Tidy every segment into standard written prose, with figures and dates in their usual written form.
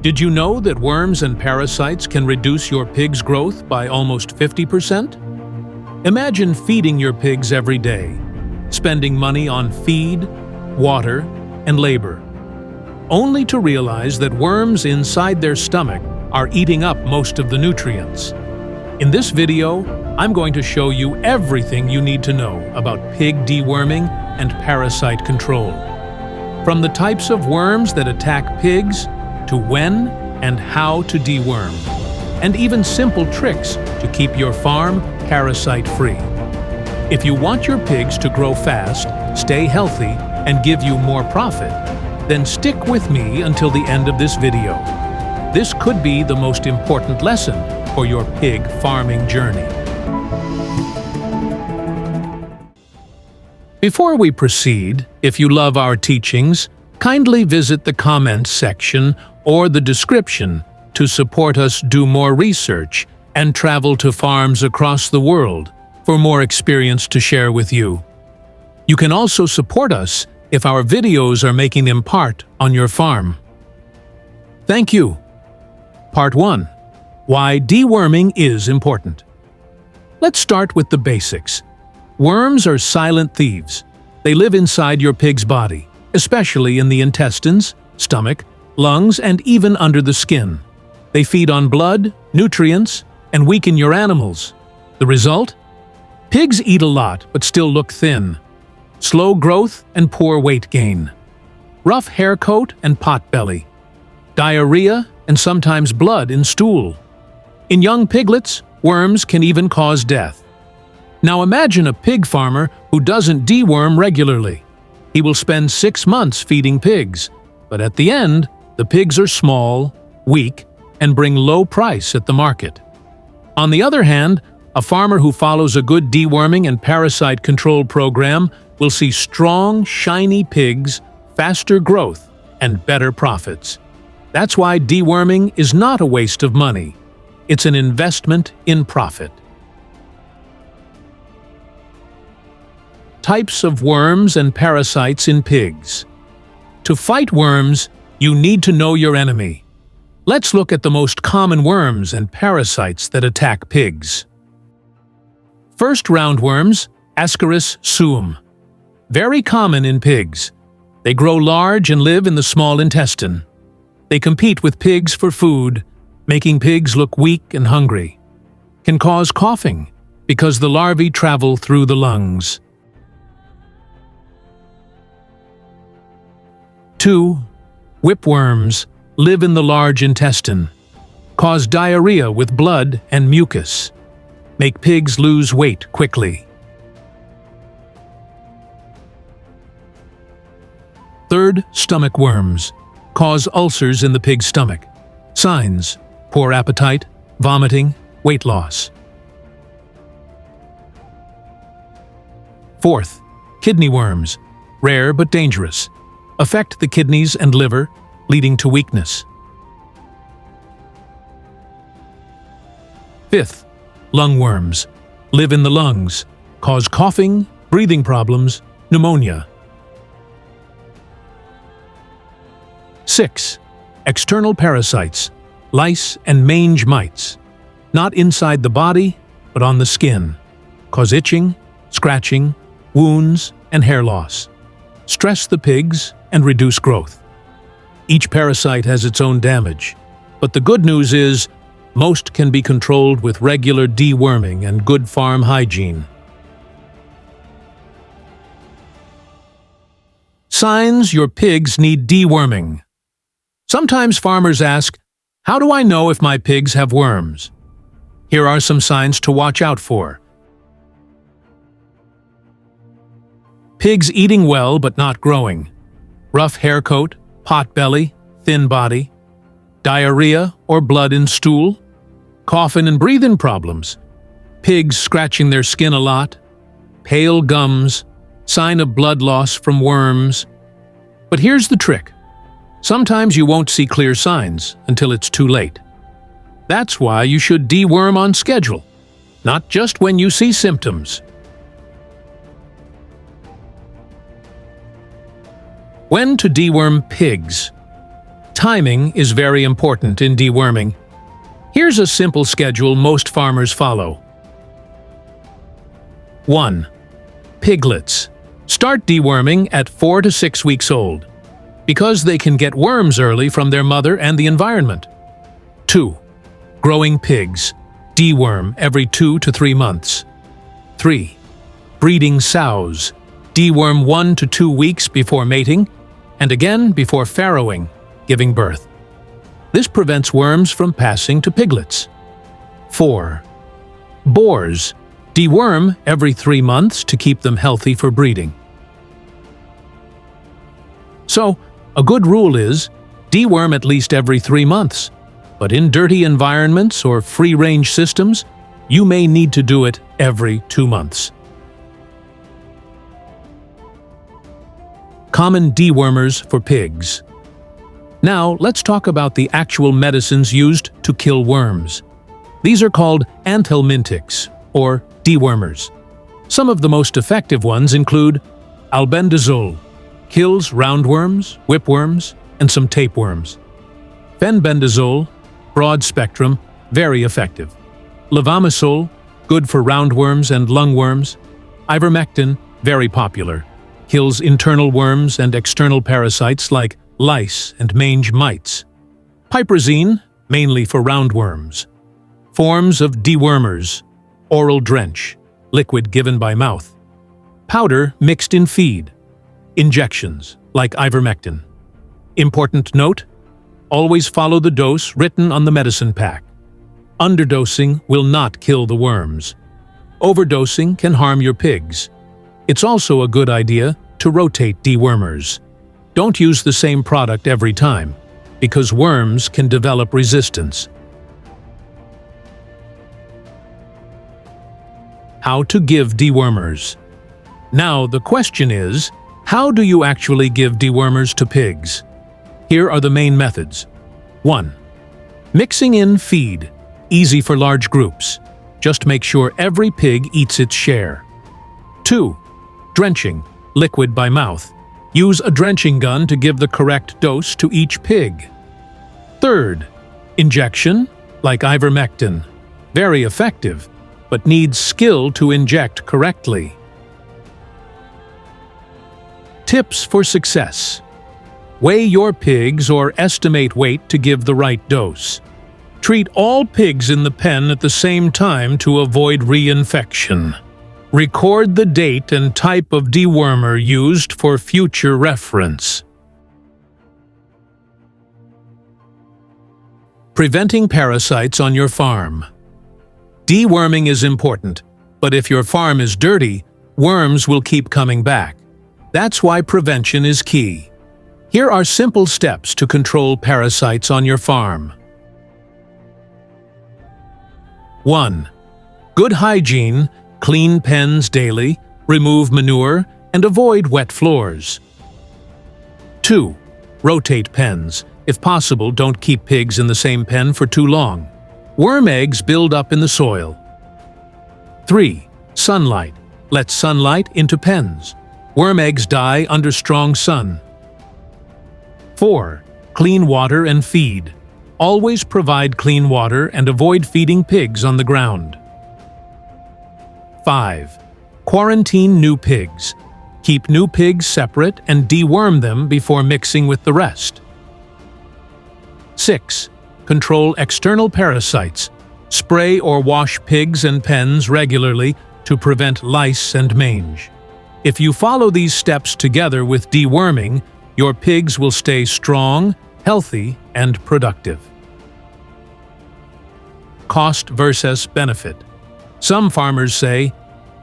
Did you know that worms and parasites can reduce your pig's growth by almost 50%? Imagine feeding your pigs every day, spending money on feed, water, and labor, only to realize that worms inside their stomach are eating up most of the nutrients. In this video, I'm going to show you everything you need to know about pig deworming and parasite control. From the types of worms that attack pigs, to when and how to deworm, and even simple tricks to keep your farm parasite-free. If you want your pigs to grow fast, stay healthy, and give you more profit, then stick with me until the end of this video. This could be the most important lesson for your pig farming journey. Before we proceed, if you love our teachings, kindly visit the comments section or the description to support us do more research and travel to farms across the world for more experience to share with you. You can also support us if our videos are making them part on your farm. Thank you. Part 1. Why deworming is important. Let's start with the basics. Worms are silent thieves. They live inside your pig's body, especially in the intestines, stomach, lungs, and even under the skin. They feed on blood, nutrients, and weaken your animals. The result? Pigs eat a lot but still look thin. Slow growth and poor weight gain. Rough hair coat and pot belly. Diarrhea and sometimes blood in stool. In young piglets, worms can even cause death. Now imagine a pig farmer who doesn't deworm regularly. He will spend 6 months feeding pigs, but at the end, the pigs are small, weak, and bring low price at the market. On the other hand, a farmer who follows a good deworming and parasite control program will see strong, shiny pigs, faster growth, and better profits. That's why deworming is not a waste of money. It's an investment in profit. Types of worms and parasites in pigs. To fight worms, you need to know your enemy. Let's look at the most common worms and parasites that attack pigs. First, roundworms, Ascaris suum. Very common in pigs. They grow large and live in the small intestine. They compete with pigs for food, making pigs look weak and hungry. Can cause coughing because the larvae travel through the lungs. 2. Whipworms live in the large intestine. Cause diarrhea with blood and mucus. Make pigs lose weight quickly. 3. Stomach worms. Cause ulcers in the pig's stomach. Signs: poor appetite, vomiting, weight loss. 4. Kidney worms. Rare but dangerous. Affect the kidneys and liver, leading to weakness. 5. Lungworms. Live in the lungs. Cause coughing, breathing problems, pneumonia. 6. External parasites. Lice and mange mites. Not inside the body, but on the skin. Cause itching, scratching, wounds, and hair loss. Stress the pigs and reduce growth. Each parasite has its own damage, but the good news is most can be controlled with regular deworming and good farm hygiene. Signs your pigs need deworming. Sometimes farmers ask, how do I know if my pigs have worms? Here are some signs to watch out for. Pigs eating well but not growing. Rough hair coat, pot belly, thin body. Diarrhea or blood in stool. Coughing and breathing problems. Pigs scratching their skin a lot. Pale gums. Sign of blood loss from worms. But here's the trick. Sometimes you won't see clear signs until it's too late. That's why you should deworm on schedule, not just when you see symptoms. When to deworm pigs. Timing is very important in deworming. Here's a simple schedule most farmers follow. 1. Piglets. Start deworming at 4 to 6 weeks old, because they can get worms early from their mother and the environment. 2. Growing pigs. Deworm every 2 to 3 months. 3. Breeding sows. Deworm 1 to 2 weeks before mating, and again before farrowing, giving birth. This prevents worms from passing to piglets. 4. Boars. Deworm every 3 months to keep them healthy for breeding. So, a good rule is, deworm at least every 3 months, but in dirty environments or free-range systems, you may need to do it every 2 months. Common dewormers for pigs. Now, let's talk about the actual medicines used to kill worms. These are called anthelmintics, or dewormers. Some of the most effective ones include albendazole, kills roundworms, whipworms, and some tapeworms. Fenbendazole, broad spectrum, very effective. Levamisole, good for roundworms and lungworms. Ivermectin, very popular. Kills internal worms and external parasites like lice and mange mites. Piperazine, mainly for roundworms. Forms of dewormers: oral drench, liquid given by mouth. Powder mixed in feed. Injections, like ivermectin. Important note: always follow the dose written on the medicine pack. Underdosing will not kill the worms. Overdosing can harm your pigs. It's also a good idea to rotate dewormers. Don't use the same product every time, because worms can develop resistance. How to give dewormers. Now the question is, how do you actually give dewormers to pigs? Here are the main methods. 1. Mixing in feed, easy for large groups. Just make sure every pig eats its share. 2. Drenching, liquid by mouth. Use a drenching gun to give the correct dose to each pig. 3. Injection, like ivermectin. Very effective, but needs skill to inject correctly. Tips for success. Weigh your pigs or estimate weight to give the right dose. Treat all pigs in the pen at the same time to avoid reinfection. Record the date and type of dewormer used for future reference. Preventing parasites on your farm. Deworming is important, but if your farm is dirty, worms will keep coming back. That's why prevention is key. Here are simple steps to control parasites on your farm. 1. Good hygiene. Clean pens daily, remove manure, and avoid wet floors. 2. Rotate pens. If possible, don't keep pigs in the same pen for too long. Worm eggs build up in the soil. 3. Sunlight. Let sunlight into pens. Worm eggs die under strong sun. 4. Clean water and feed. Always provide clean water and avoid feeding pigs on the ground. 5. Quarantine new pigs. Keep new pigs separate and deworm them before mixing with the rest. 6. Control external parasites. Spray or wash pigs and pens regularly to prevent lice and mange. If you follow these steps together with deworming, your pigs will stay strong, healthy, and productive. Cost versus benefit. Some farmers say,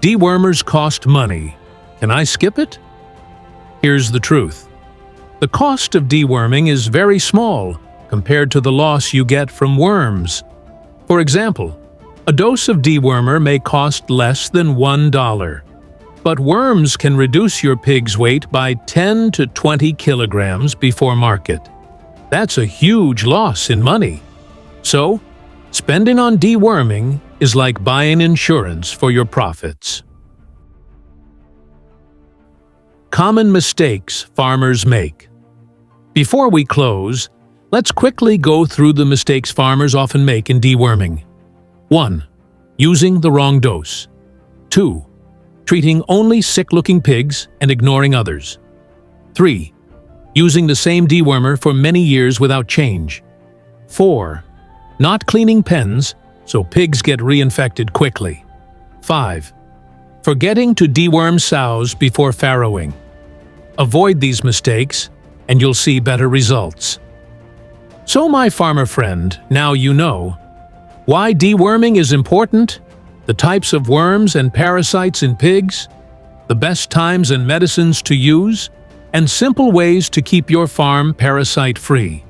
dewormers cost money. Can I skip it? Here's the truth. The cost of deworming is very small compared to the loss you get from worms. For example, a dose of dewormer may cost less than $1. But worms can reduce your pig's weight by 10 to 20 kilograms before market. That's a huge loss in money. So, spending on deworming is like buying insurance for your profits. Common mistakes farmers make. Before we close, Let's quickly go through the mistakes farmers often make in deworming. 1. Using the wrong dose. 2. Treating only sick-looking pigs and ignoring others. 3. Using the same dewormer for many years without change. 4. Not cleaning pens, so pigs get reinfected quickly. 5. Forgetting to deworm sows before farrowing. Avoid these mistakes, and you'll see better results. So, my farmer friend, now you know why deworming is important, the types of worms and parasites in pigs, the best times and medicines to use, and simple ways to keep your farm parasite-free.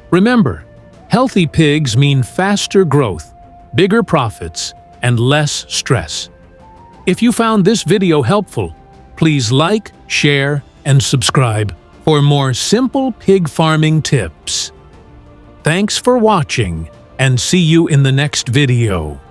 Remember, healthy pigs mean faster growth, bigger profits, and less stress. If you found this video helpful, please like, share, and subscribe for more simple pig farming tips. Thanks for watching, and see you in the next video.